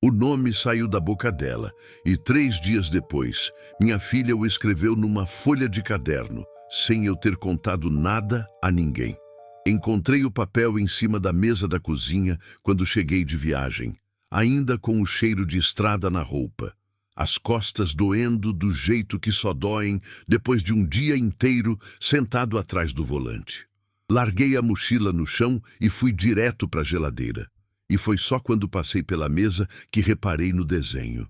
O nome saiu da boca dela, e 3 dias depois, minha filha o escreveu numa folha de caderno, sem eu ter contado nada a ninguém. Encontrei o papel em cima da mesa da cozinha quando cheguei de viagem, ainda com o cheiro de estrada na roupa. As costas doendo do jeito que só doem depois de um dia inteiro sentado atrás do volante. Larguei a mochila no chão e fui direto para a geladeira. E foi só quando passei pela mesa que reparei no desenho.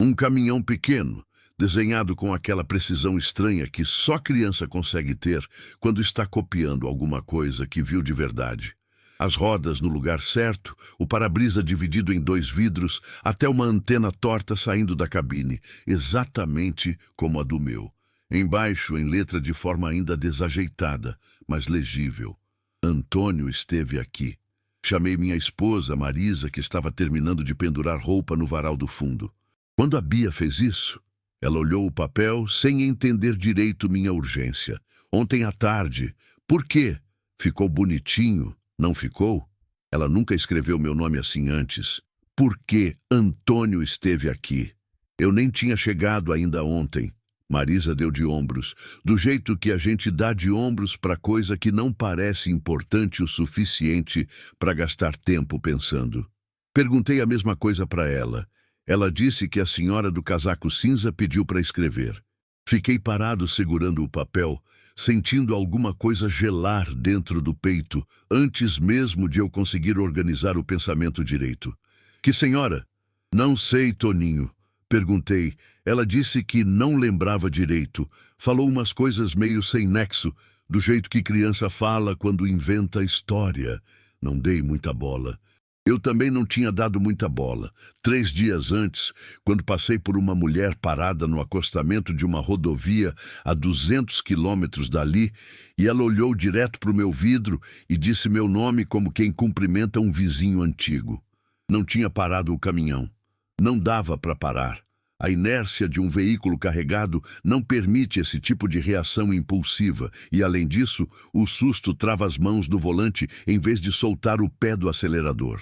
Um caminhão pequeno, desenhado com aquela precisão estranha que só criança consegue ter quando está copiando alguma coisa que viu de verdade. As rodas no lugar certo, o para-brisa dividido em 2 vidros, até uma antena torta saindo da cabine, exatamente como a do meu. Embaixo, em letra de forma ainda desajeitada, mas legível: Antônio esteve aqui. Chamei minha esposa, Marisa, que estava terminando de pendurar roupa no varal do fundo. Quando a Bia fez isso, ela olhou o papel sem entender direito minha urgência. Ontem à tarde. Por quê? Ficou bonitinho, não ficou? Ela nunca escreveu meu nome assim antes. Por que Antônio esteve aqui? Eu nem tinha chegado ainda ontem. Marisa deu de ombros, do jeito que a gente dá de ombros para coisa que não parece importante o suficiente para gastar tempo pensando. Perguntei a mesma coisa para ela. Ela disse que a senhora do casaco cinza pediu para escrever. Fiquei parado segurando o papel, sentindo alguma coisa gelar dentro do peito, antes mesmo de eu conseguir organizar o pensamento direito. Que senhora? Não sei, Toninho. Perguntei. Ela disse que não lembrava direito. Falou umas coisas meio sem nexo, do jeito que criança fala quando inventa história. Não dei muita bola. Eu também não tinha dado muita bola. 3 dias antes, quando passei por uma mulher parada no acostamento de uma rodovia a 200 quilômetros dali, e ela olhou direto para o meu vidro e disse meu nome como quem cumprimenta um vizinho antigo. Não tinha parado o caminhão. Não dava para parar. A inércia de um veículo carregado não permite esse tipo de reação impulsiva e, além disso, o susto trava as mãos do volante em vez de soltar o pé do acelerador.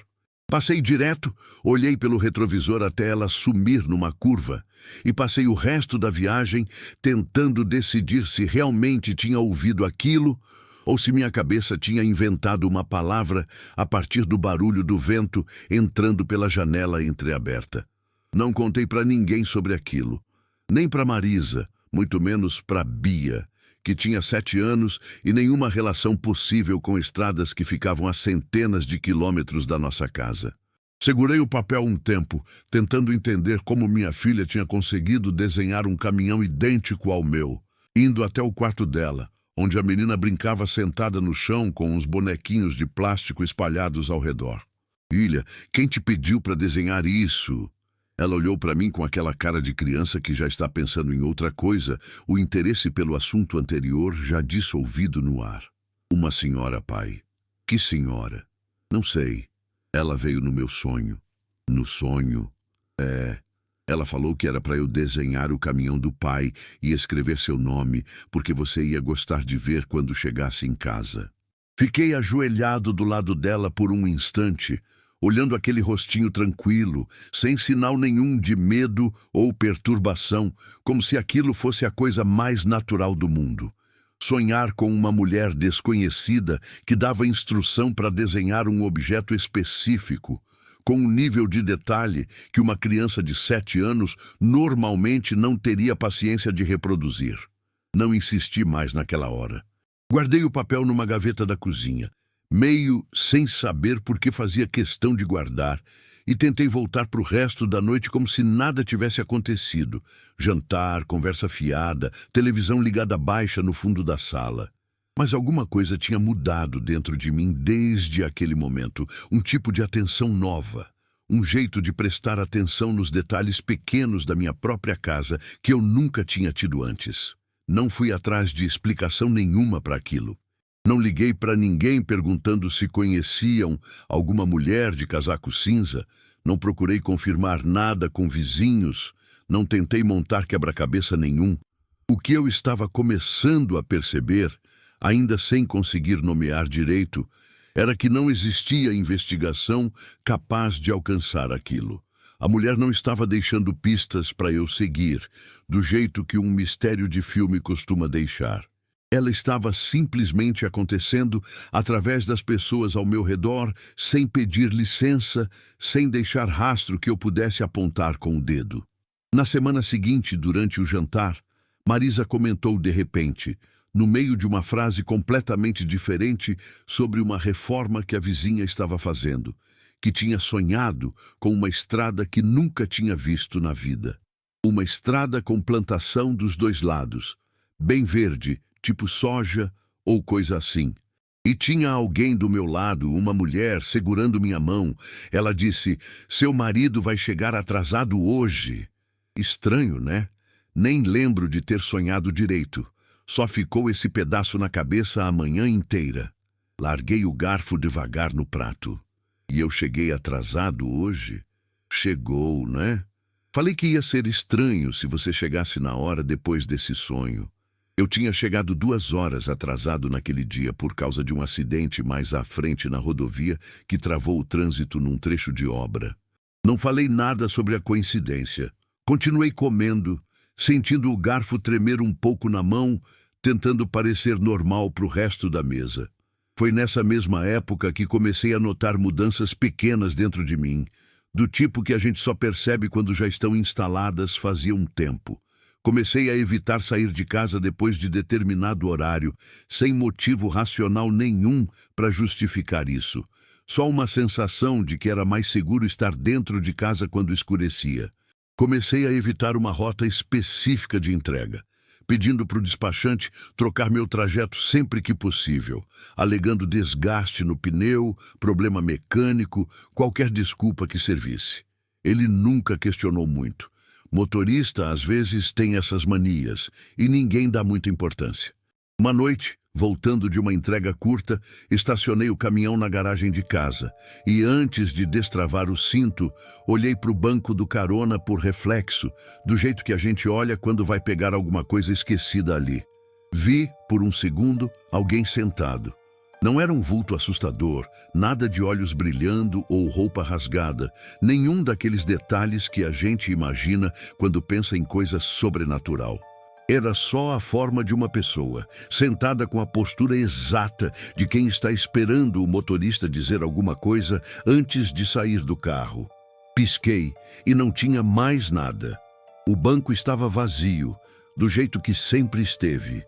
Passei direto, olhei pelo retrovisor até ela sumir numa curva e passei o resto da viagem tentando decidir se realmente tinha ouvido aquilo ou se minha cabeça tinha inventado uma palavra a partir do barulho do vento entrando pela janela entreaberta. Não contei para ninguém sobre aquilo, nem para Marisa, muito menos para Bia, que tinha 7 anos e nenhuma relação possível com estradas que ficavam a centenas de quilômetros da nossa casa. Segurei o papel um tempo, tentando entender como minha filha tinha conseguido desenhar um caminhão idêntico ao meu, indo até o quarto dela, onde a menina brincava sentada no chão com uns bonequinhos de plástico espalhados ao redor. Filha, quem te pediu para desenhar isso? Ela olhou para mim com aquela cara de criança que já está pensando em outra coisa, o interesse pelo assunto anterior já dissolvido no ar. Uma senhora, pai. Que senhora? Não sei. Ela veio no meu sonho. No sonho? Ela falou que era para eu desenhar o caminhão do pai e escrever seu nome, porque você ia gostar de ver quando chegasse em casa. Fiquei ajoelhado do lado dela por um instante, olhando aquele rostinho tranquilo, sem sinal nenhum de medo ou perturbação, como se aquilo fosse a coisa mais natural do mundo. Sonhar com uma mulher desconhecida que dava instrução para desenhar um objeto específico, com um nível de detalhe que uma criança de 7 anos normalmente não teria paciência de reproduzir. Não insisti mais naquela hora. Guardei o papel numa gaveta da cozinha, meio sem saber por que fazia questão de guardar, e tentei voltar para o resto da noite como se nada tivesse acontecido. Jantar, conversa fiada, televisão ligada baixa no fundo da sala. Mas alguma coisa tinha mudado dentro de mim desde aquele momento, um tipo de atenção nova, um jeito de prestar atenção nos detalhes pequenos da minha própria casa que eu nunca tinha tido antes. Não fui atrás de explicação nenhuma para aquilo. Não liguei para ninguém perguntando se conheciam alguma mulher de casaco cinza. Não procurei confirmar nada com vizinhos. Não tentei montar quebra-cabeça nenhum. O que eu estava começando a perceber, ainda sem conseguir nomear direito, era que não existia investigação capaz de alcançar aquilo. A mulher não estava deixando pistas para eu seguir, do jeito que um mistério de filme costuma deixar. Ela estava simplesmente acontecendo através das pessoas ao meu redor, sem pedir licença, sem deixar rastro que eu pudesse apontar com o dedo. Na semana seguinte, durante o jantar, Marisa comentou de repente, no meio de uma frase completamente diferente, sobre uma reforma que a vizinha estava fazendo, que tinha sonhado com uma estrada que nunca tinha visto na vida. Uma estrada com plantação dos dois lados, bem verde, tipo soja ou coisa assim. E tinha alguém do meu lado, uma mulher, segurando minha mão. Ela disse, seu marido vai chegar atrasado hoje. Estranho, né? Nem lembro de ter sonhado direito. Só ficou esse pedaço na cabeça a manhã inteira. Larguei o garfo devagar no prato. E eu cheguei atrasado hoje? Chegou, né? Falei que ia ser estranho se você chegasse na hora depois desse sonho. Eu tinha chegado 2 horas atrasado naquele dia por causa de um acidente mais à frente na rodovia que travou o trânsito num trecho de obra. Não falei nada sobre a coincidência. Continuei comendo, sentindo o garfo tremer um pouco na mão, tentando parecer normal para o resto da mesa. Foi nessa mesma época que comecei a notar mudanças pequenas dentro de mim, do tipo que a gente só percebe quando já estão instaladas fazia um tempo. Comecei a evitar sair de casa depois de determinado horário, sem motivo racional nenhum para justificar isso. Só uma sensação de que era mais seguro estar dentro de casa quando escurecia. Comecei a evitar uma rota específica de entrega, pedindo para o despachante trocar meu trajeto sempre que possível, alegando desgaste no pneu, problema mecânico, qualquer desculpa que servisse. Ele nunca questionou muito. Motorista, às vezes, tem essas manias, e ninguém dá muita importância. Uma noite, voltando de uma entrega curta, estacionei o caminhão na garagem de casa, e antes de destravar o cinto, olhei para o banco do carona por reflexo, do jeito que a gente olha quando vai pegar alguma coisa esquecida ali. Vi, por um segundo, alguém sentado. Não era um vulto assustador, nada de olhos brilhando ou roupa rasgada, nenhum daqueles detalhes que a gente imagina quando pensa em coisa sobrenatural. Era só a forma de uma pessoa, sentada com a postura exata de quem está esperando o motorista dizer alguma coisa antes de sair do carro. Pisquei e não tinha mais nada. O banco estava vazio, do jeito que sempre esteve.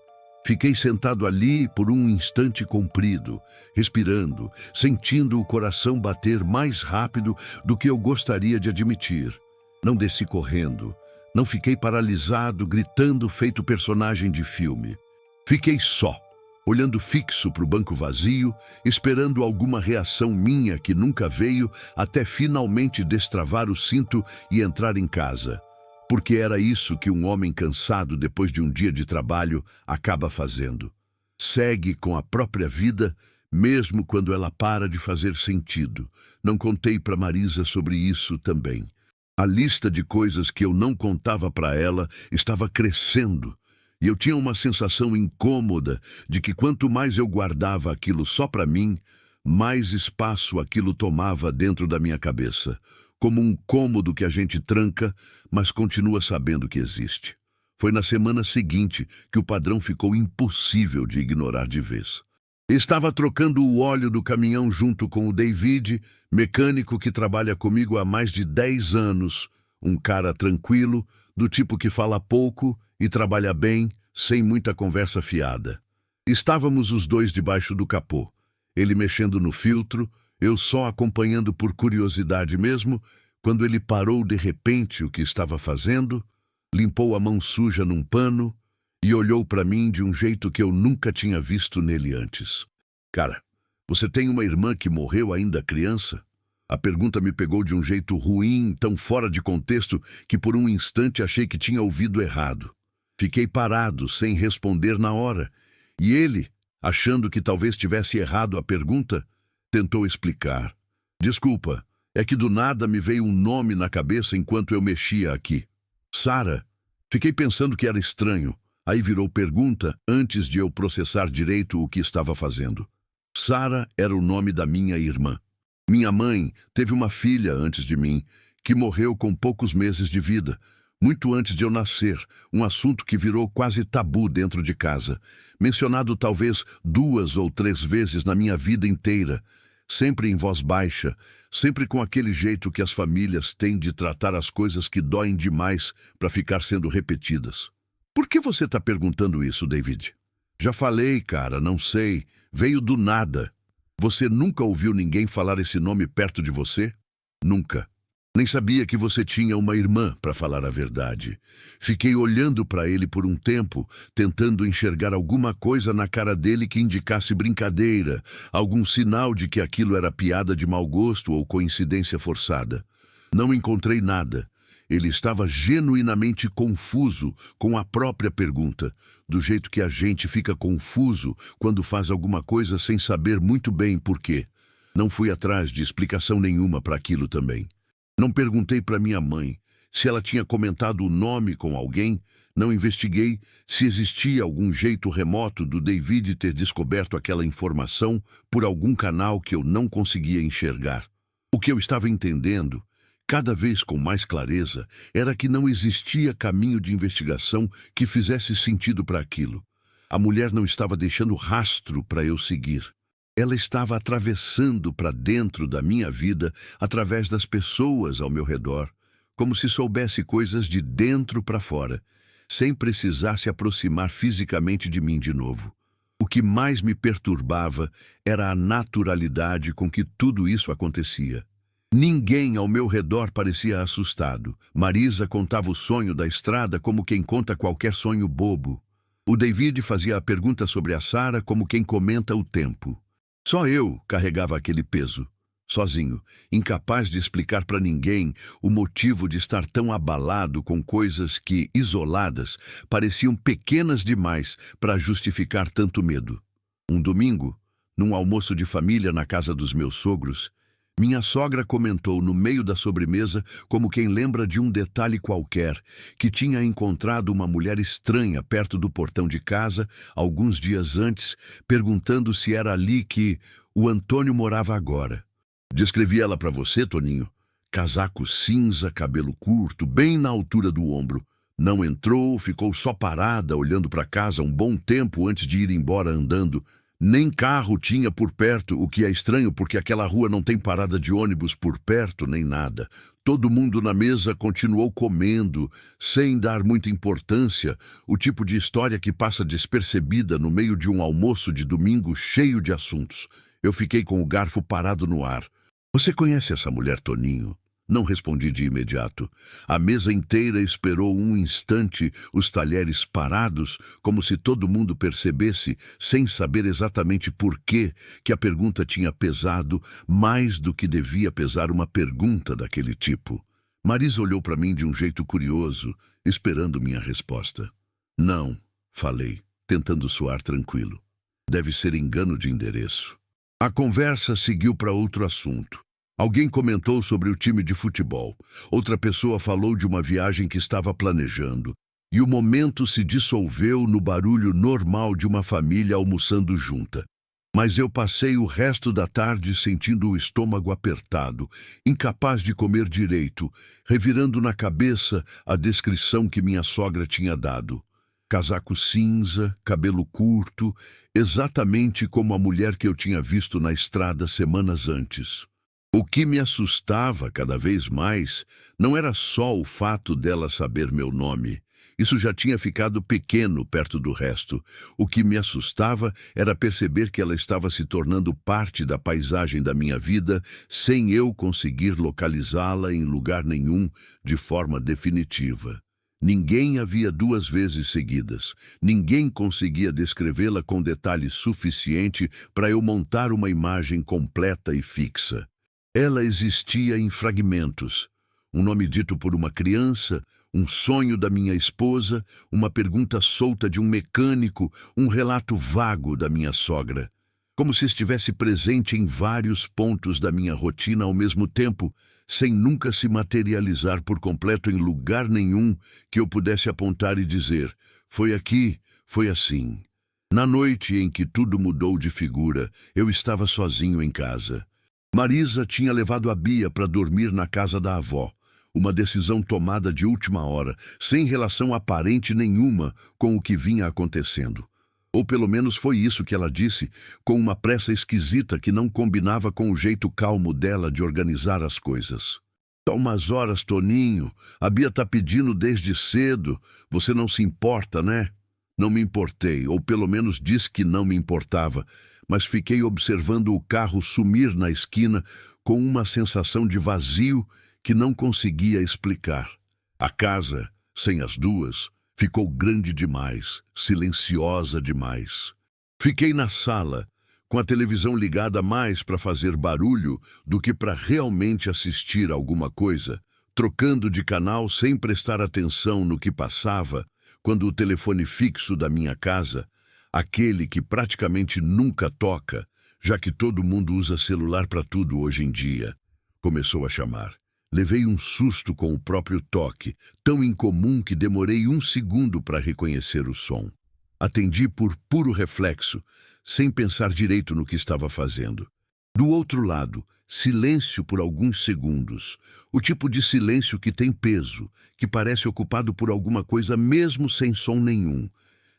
Fiquei sentado ali por um instante comprido, respirando, sentindo o coração bater mais rápido do que eu gostaria de admitir. Não desci correndo, não fiquei paralisado, gritando feito personagem de filme. Fiquei só, olhando fixo para o banco vazio, esperando alguma reação minha que nunca veio até finalmente destravar o cinto e entrar em casa. Porque era isso que um homem cansado depois de um dia de trabalho acaba fazendo. Segue com a própria vida, mesmo quando ela para de fazer sentido. Não contei para Marisa sobre isso também. A lista de coisas que eu não contava para ela estava crescendo, e eu tinha uma sensação incômoda de que quanto mais eu guardava aquilo só para mim, mais espaço aquilo tomava dentro da minha cabeça. Como um cômodo que a gente tranca, mas continua sabendo que existe. Foi na semana seguinte que o padrão ficou impossível de ignorar de vez. Estava trocando o óleo do caminhão junto com o David, mecânico que trabalha comigo há mais de 10 anos, um cara tranquilo, do tipo que fala pouco e trabalha bem, sem muita conversa fiada. Estávamos os dois debaixo do capô, ele mexendo no filtro, eu só acompanhando por curiosidade mesmo, quando ele parou de repente o que estava fazendo, limpou a mão suja num pano e olhou para mim de um jeito que eu nunca tinha visto nele antes. Cara, você tem uma irmã que morreu ainda criança? A pergunta me pegou de um jeito ruim, tão fora de contexto, que por um instante achei que tinha ouvido errado. Fiquei parado, sem responder na hora, e ele, achando que talvez tivesse errado a pergunta, tentou explicar. Desculpa, é que do nada me veio um nome na cabeça enquanto eu mexia aqui. Sara. Fiquei pensando que era estranho. Aí virou pergunta antes de eu processar direito o que estava fazendo. Sara era o nome da minha irmã. Minha mãe teve uma filha antes de mim, que morreu com poucos meses de vida, muito antes de eu nascer, um assunto que virou quase tabu dentro de casa, mencionado talvez 2 ou 3 vezes na minha vida inteira, sempre em voz baixa, sempre com aquele jeito que as famílias têm de tratar as coisas que doem demais para ficar sendo repetidas. Por que você está perguntando isso, David? Já falei, cara, não sei. Veio do nada. Você nunca ouviu ninguém falar esse nome perto de você? Nunca. Nem sabia que você tinha uma irmã, para falar a verdade. Fiquei olhando para ele por um tempo, tentando enxergar alguma coisa na cara dele que indicasse brincadeira, algum sinal de que aquilo era piada de mau gosto ou coincidência forçada. Não encontrei nada. Ele estava genuinamente confuso com a própria pergunta, do jeito que a gente fica confuso quando faz alguma coisa sem saber muito bem por quê. Não fui atrás de explicação nenhuma para aquilo também. Não perguntei para minha mãe se ela tinha comentado o nome com alguém, não investiguei se existia algum jeito remoto do David ter descoberto aquela informação por algum canal que eu não conseguia enxergar. O que eu estava entendendo, cada vez com mais clareza, era que não existia caminho de investigação que fizesse sentido para aquilo. A mulher não estava deixando rastro para eu seguir. Ela estava atravessando para dentro da minha vida através das pessoas ao meu redor, como se soubesse coisas de dentro para fora, sem precisar se aproximar fisicamente de mim de novo. O que mais me perturbava era a naturalidade com que tudo isso acontecia. Ninguém ao meu redor parecia assustado. Marisa contava o sonho da estrada como quem conta qualquer sonho bobo. O David fazia a pergunta sobre a Sarah como quem comenta o tempo. Só eu carregava aquele peso, sozinho, incapaz de explicar para ninguém o motivo de estar tão abalado com coisas que, isoladas, pareciam pequenas demais para justificar tanto medo. Um domingo, num almoço de família na casa dos meus sogros, minha sogra comentou no meio da sobremesa, como quem lembra de um detalhe qualquer, que tinha encontrado uma mulher estranha perto do portão de casa, alguns dias antes, perguntando se era ali que o Antônio morava agora. Descrevi ela para você, Toninho. Casaco cinza, cabelo curto, bem na altura do ombro. Não entrou, ficou só parada, olhando para casa um bom tempo antes de ir embora andando. Nem carro tinha por perto, o que é estranho porque aquela rua não tem parada de ônibus por perto nem nada. Todo mundo na mesa continuou comendo, sem dar muita importância, o tipo de história que passa despercebida no meio de um almoço de domingo cheio de assuntos. Eu fiquei com o garfo parado no ar. Você conhece essa mulher, Toninho? Não respondi de imediato. A mesa inteira esperou um instante, os talheres parados, como se todo mundo percebesse, sem saber exatamente por quê, que a pergunta tinha pesado mais do que devia pesar uma pergunta daquele tipo. Marisa olhou para mim de um jeito curioso, esperando minha resposta. Não, falei, tentando soar tranquilo. Deve ser engano de endereço. A conversa seguiu para outro assunto. Alguém comentou sobre o time de futebol. Outra pessoa falou de uma viagem que estava planejando. E o momento se dissolveu no barulho normal de uma família almoçando junta. Mas eu passei o resto da tarde sentindo o estômago apertado, incapaz de comer direito, revirando na cabeça a descrição que minha sogra tinha dado. Casaco cinza, cabelo curto, exatamente como a mulher que eu tinha visto na estrada semanas antes. O que me assustava cada vez mais não era só o fato dela saber meu nome. Isso já tinha ficado pequeno perto do resto. O que me assustava era perceber que ela estava se tornando parte da paisagem da minha vida sem eu conseguir localizá-la em lugar nenhum de forma definitiva. Ninguém a via 2 vezes seguidas. Ninguém conseguia descrevê-la com detalhe suficiente para eu montar uma imagem completa e fixa. Ela existia em fragmentos. Um nome dito por uma criança, um sonho da minha esposa, uma pergunta solta de um mecânico, um relato vago da minha sogra. Como se estivesse presente em vários pontos da minha rotina ao mesmo tempo, sem nunca se materializar por completo em lugar nenhum que eu pudesse apontar e dizer, foi aqui, foi assim. Na noite em que tudo mudou de figura, eu estava sozinho em casa. Marisa tinha levado a Bia para dormir na casa da avó. Uma decisão tomada de última hora, sem relação aparente nenhuma com o que vinha acontecendo. Ou pelo menos foi isso que ela disse, com uma pressa esquisita que não combinava com o jeito calmo dela de organizar as coisas. "Há umas horas, Toninho. A Bia tá pedindo desde cedo. Você não se importa, né?" Não me importei, ou pelo menos disse que não me importava, mas fiquei observando o carro sumir na esquina com uma sensação de vazio que não conseguia explicar. A casa, sem as duas, ficou grande demais, silenciosa demais. Fiquei na sala, com a televisão ligada mais para fazer barulho do que para realmente assistir alguma coisa, trocando de canal sem prestar atenção no que passava, quando o telefone fixo da minha casa, aquele que praticamente nunca toca, já que todo mundo usa celular para tudo hoje em dia, começou a chamar. Levei um susto com o próprio toque, tão incomum que demorei 1 segundo para reconhecer o som. Atendi por puro reflexo, sem pensar direito no que estava fazendo. Do outro lado, silêncio por alguns segundos. O tipo de silêncio que tem peso, que parece ocupado por alguma coisa mesmo sem som nenhum.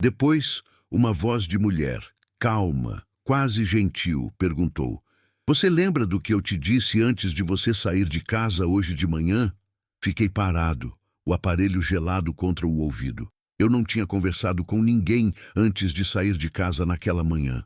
Depois, uma voz de mulher, calma, quase gentil, perguntou: "Você lembra do que eu te disse antes de você sair de casa hoje de manhã?" Fiquei parado, o aparelho gelado contra o ouvido. Eu não tinha conversado com ninguém antes de sair de casa naquela manhã.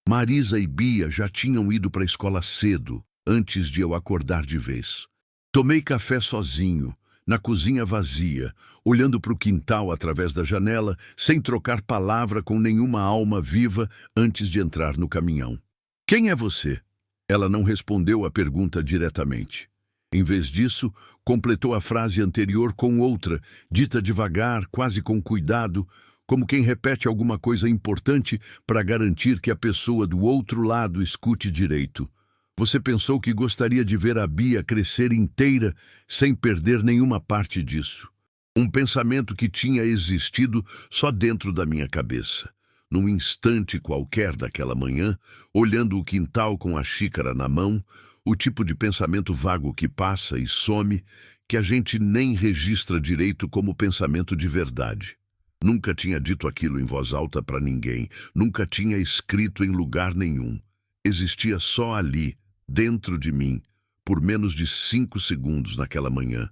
Marisa e Bia já tinham ido para a escola cedo, antes de eu acordar de vez. Tomei café sozinho, na cozinha vazia, olhando para o quintal através da janela, sem trocar palavra com nenhuma alma viva antes de entrar no caminhão. "Quem é você?" Ela não respondeu a pergunta diretamente. Em vez disso, completou a frase anterior com outra, dita devagar, quase com cuidado, como quem repete alguma coisa importante para garantir que a pessoa do outro lado escute direito. "Você pensou que gostaria de ver a Bia crescer inteira sem perder nenhuma parte disso." Um pensamento que tinha existido só dentro da minha cabeça. Num instante qualquer daquela manhã, olhando o quintal com a xícara na mão, o tipo de pensamento vago que passa e some, que a gente nem registra direito como pensamento de verdade. Nunca tinha dito aquilo em voz alta para ninguém, nunca tinha escrito em lugar nenhum. Existia só ali, dentro de mim, por menos de 5 segundos naquela manhã.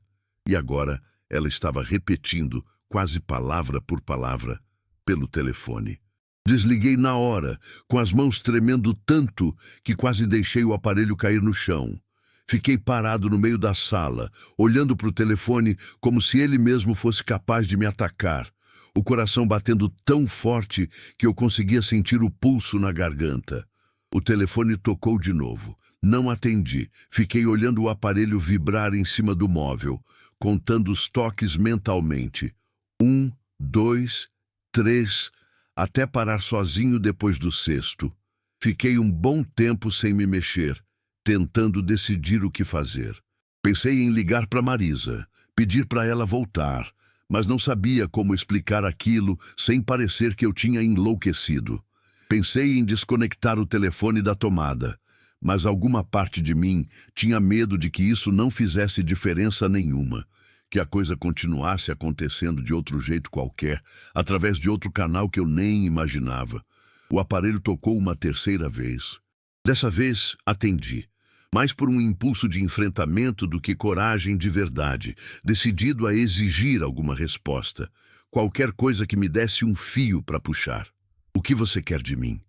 E agora ela estava repetindo, quase palavra por palavra, pelo telefone. Desliguei na hora, com as mãos tremendo tanto que quase deixei o aparelho cair no chão. Fiquei parado no meio da sala, olhando para o telefone como se ele mesmo fosse capaz de me atacar, o coração batendo tão forte que eu conseguia sentir o pulso na garganta. O telefone tocou de novo. Não atendi. Fiquei olhando o aparelho vibrar em cima do móvel, contando os toques mentalmente. 1, 2, 3... até parar sozinho depois do 6º. Fiquei um bom tempo sem me mexer, tentando decidir o que fazer. Pensei em ligar para Marisa, pedir para ela voltar, mas não sabia como explicar aquilo sem parecer que eu tinha enlouquecido. Pensei em desconectar o telefone da tomada, mas alguma parte de mim tinha medo de que isso não fizesse diferença nenhuma, que a coisa continuasse acontecendo de outro jeito qualquer, através de outro canal que eu nem imaginava. O aparelho tocou uma 3ª vez. Dessa vez, atendi, mais por um impulso de enfrentamento do que coragem de verdade, decidido a exigir alguma resposta, qualquer coisa que me desse um fio para puxar. "O que você quer de mim?"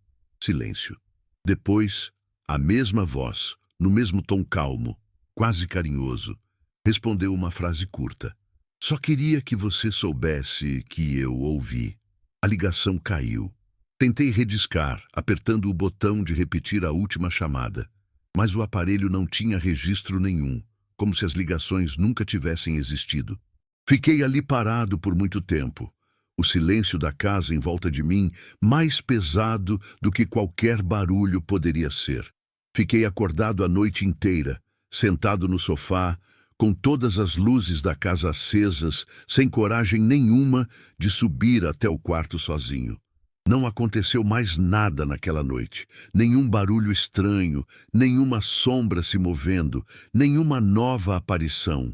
Silêncio. Depois, a mesma voz, no mesmo tom calmo, quase carinhoso, respondeu uma frase curta. "Só queria que você soubesse que eu ouvi." A ligação caiu. Tentei rediscar, apertando o botão de repetir a última chamada, mas o aparelho não tinha registro nenhum, como se as ligações nunca tivessem existido. Fiquei ali parado por muito tempo, o silêncio da casa em volta de mim mais pesado do que qualquer barulho poderia ser. Fiquei acordado a noite inteira, sentado no sofá, com todas as luzes da casa acesas, sem coragem nenhuma de subir até o quarto sozinho. Não aconteceu mais nada naquela noite, nenhum barulho estranho, nenhuma sombra se movendo, nenhuma nova aparição.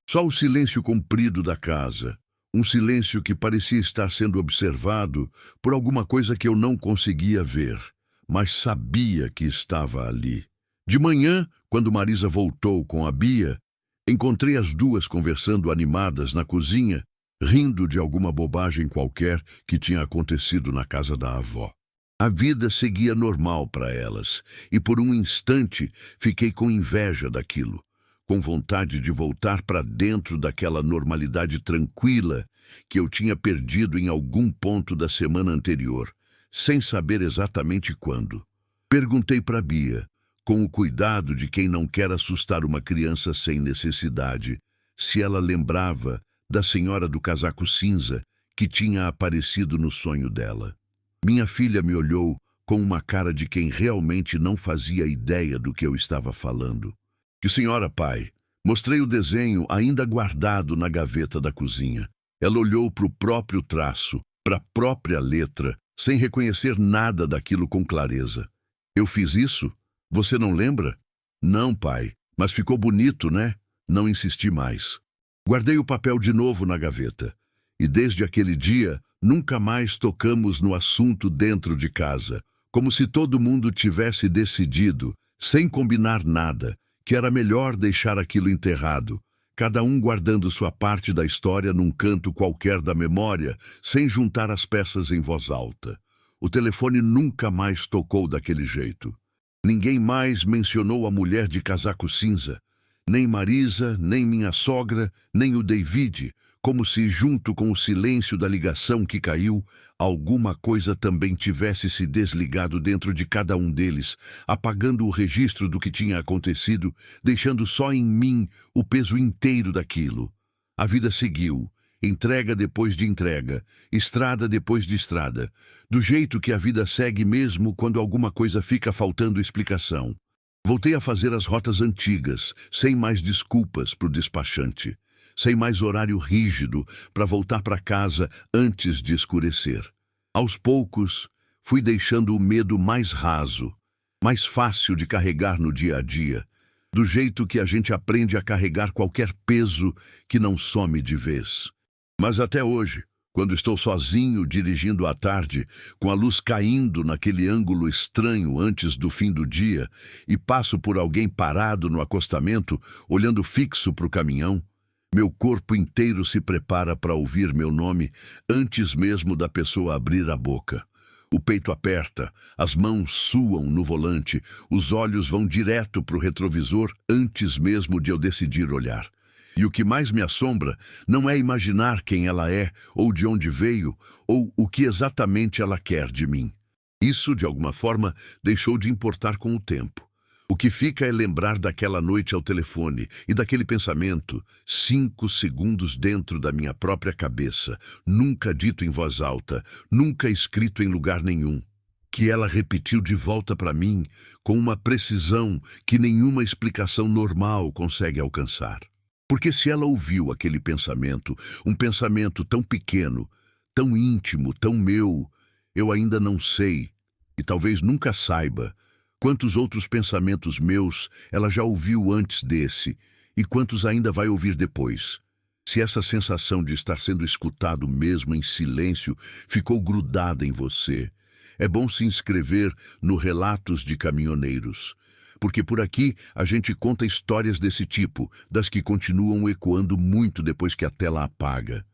Só o silêncio comprido da casa. Um silêncio que parecia estar sendo observado por alguma coisa que eu não conseguia ver, mas sabia que estava ali. De manhã, quando Marisa voltou com a Bia, encontrei as duas conversando animadas na cozinha, rindo de alguma bobagem qualquer que tinha acontecido na casa da avó. A vida seguia normal para elas, e por um instante fiquei com inveja daquilo, com vontade de voltar para dentro daquela normalidade tranquila que eu tinha perdido em algum ponto da semana anterior, sem saber exatamente quando. Perguntei para Bia, com o cuidado de quem não quer assustar uma criança sem necessidade, se ela lembrava da senhora do casaco cinza que tinha aparecido no sonho dela. Minha filha me olhou com uma cara de quem realmente não fazia ideia do que eu estava falando. Que senhora, pai? Mostrei o desenho ainda guardado na gaveta da cozinha. Ela olhou para o próprio traço, para a própria letra, sem reconhecer nada daquilo com clareza. Eu fiz isso? Você não lembra? Não, pai, mas ficou bonito, né? Não insisti mais. Guardei o papel de novo na gaveta. E desde aquele dia, nunca mais tocamos no assunto dentro de casa, como se todo mundo tivesse decidido, sem combinar nada, que era melhor deixar aquilo enterrado, cada um guardando sua parte da história num canto qualquer da memória, sem juntar as peças em voz alta. O telefone nunca mais tocou daquele jeito. Ninguém mais mencionou a mulher de casaco cinza, nem Marisa, nem minha sogra, nem o David, como se, junto com o silêncio da ligação que caiu, alguma coisa também tivesse se desligado dentro de cada um deles, apagando o registro do que tinha acontecido, deixando só em mim o peso inteiro daquilo. A vida seguiu, entrega depois de entrega, estrada depois de estrada, do jeito que a vida segue mesmo quando alguma coisa fica faltando explicação. Voltei a fazer as rotas antigas, sem mais desculpas para o despachante, sem mais horário rígido para voltar para casa antes de escurecer. Aos poucos, fui deixando o medo mais raso, mais fácil de carregar no dia a dia, do jeito que a gente aprende a carregar qualquer peso que não some de vez. Mas até hoje, quando estou sozinho dirigindo à tarde, com a luz caindo naquele ângulo estranho antes do fim do dia, e passo por alguém parado no acostamento, olhando fixo para o caminhão, meu corpo inteiro se prepara para ouvir meu nome antes mesmo da pessoa abrir a boca. O peito aperta, as mãos suam no volante, os olhos vão direto para o retrovisor antes mesmo de eu decidir olhar. E o que mais me assombra não é imaginar quem ela é, ou de onde veio, ou o que exatamente ela quer de mim. Isso, de alguma forma, deixou de importar com o tempo. O que fica é lembrar daquela noite ao telefone e daquele pensamento, 5 segundos dentro da minha própria cabeça, nunca dito em voz alta, nunca escrito em lugar nenhum, que ela repetiu de volta para mim com uma precisão que nenhuma explicação normal consegue alcançar. Porque se ela ouviu aquele pensamento, um pensamento tão pequeno, tão íntimo, tão meu, eu ainda não sei, e talvez nunca saiba, quantos outros pensamentos meus ela já ouviu antes desse, e quantos ainda vai ouvir depois. Se essa sensação de estar sendo escutado mesmo em silêncio ficou grudada em você, é bom se inscrever no Relatos de Caminhoneiros. Porque por aqui a gente conta histórias desse tipo, das que continuam ecoando muito depois que a tela apaga.